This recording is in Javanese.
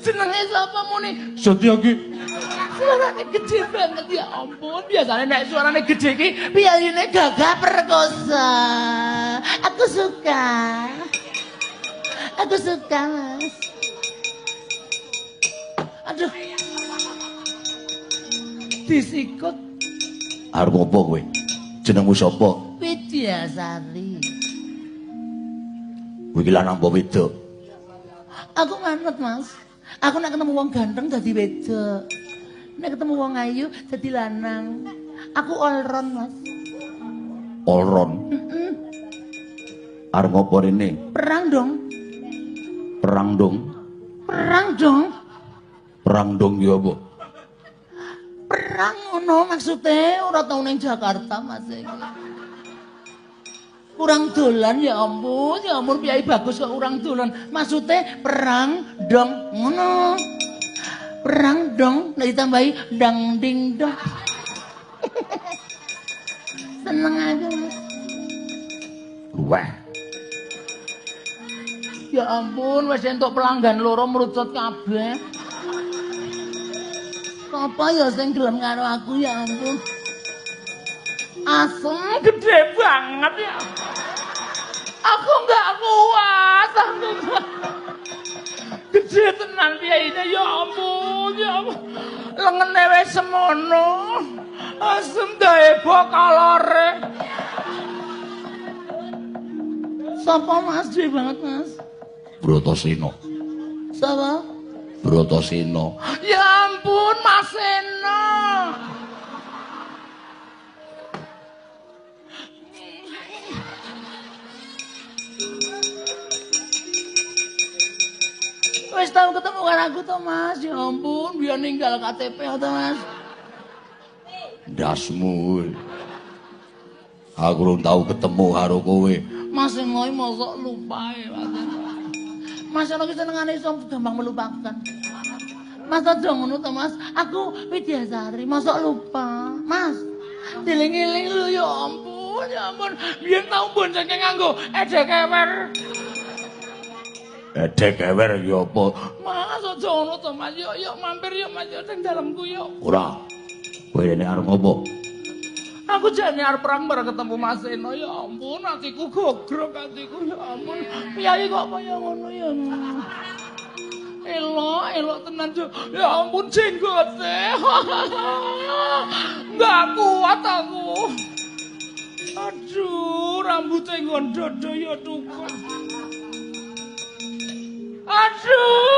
Jenenge sapa muni? Setya ki. Suarane gede banget ya ampun. Biasanya nek suarane gede ki piyayine gagah perkosa. Aku suka. Aku suka, Mas. Aduh. Disikut. Arep ngopo kowe? Jenengmu sapa? Widyasari. Kowe iki lanang apa wedok? Aku manut, Mas. Aku nek ketemu wong ganteng dadi wedok. Nek ketemu wong ayu dadi lanang. Aku all round, Mas. All round. Arep ngopo rene? Perang dong. Perang dong. Perang dong. Perang dong ki apa? Perang ngono maksudnya ora tau ning Jakarta, Mas iki. Kurang dolan ya ampun Piyai bagus kok kurang dolan. Maksudnya perang dong ngono. Perang dong nek ditambahi dang ding dong. Seneng aja, Mas. Wah. Ya ampun wis entuk pelanggan loro merucut kabeh. Apa ya sing gelem karo aku ya ampun. Asem gede banget ya. Aku enggak kuat. Gede tenan piyaine ya ampun ya ampun. Lengene wis semono. Asem dae bokalore. Sapa Mas duwe banget Mas? Bratasena. Sapa? Bratasena. Ya ampun Mas Sena. Wis tau ketemu karo aku to Mas. Ya ampun, biar ninggal KTP to Mas. Dasmu. Aku belum tahu ketemu karo kowe. Mas Sena mosok lupa ya Mas. Mas Sena ki senengane iso gampang melupakan. Mas aja ngono to Mas. Aku Widyasari mosok lupa. Mas, diling-iling lho ya ampun, ya ampun. Biyen tau boncenge nganggo edek kewer. Edek kewer ya apa? Mas aja ngono to Mas. Yuk mampir yuk Mas yo ning dalemku yuk. Ora. Kowe rene arep ngopo? Aku jane arep perang bareng ketemu Mas Sena ya ampun, atiku gogrok atiku ya ampun. Piyayi kok kaya ngono ya. Elok tenan Jo. Ya ampun jenggote. Enggak kuat aku. Aduh, rambutnya nggon dodo ya tukul. Aduh.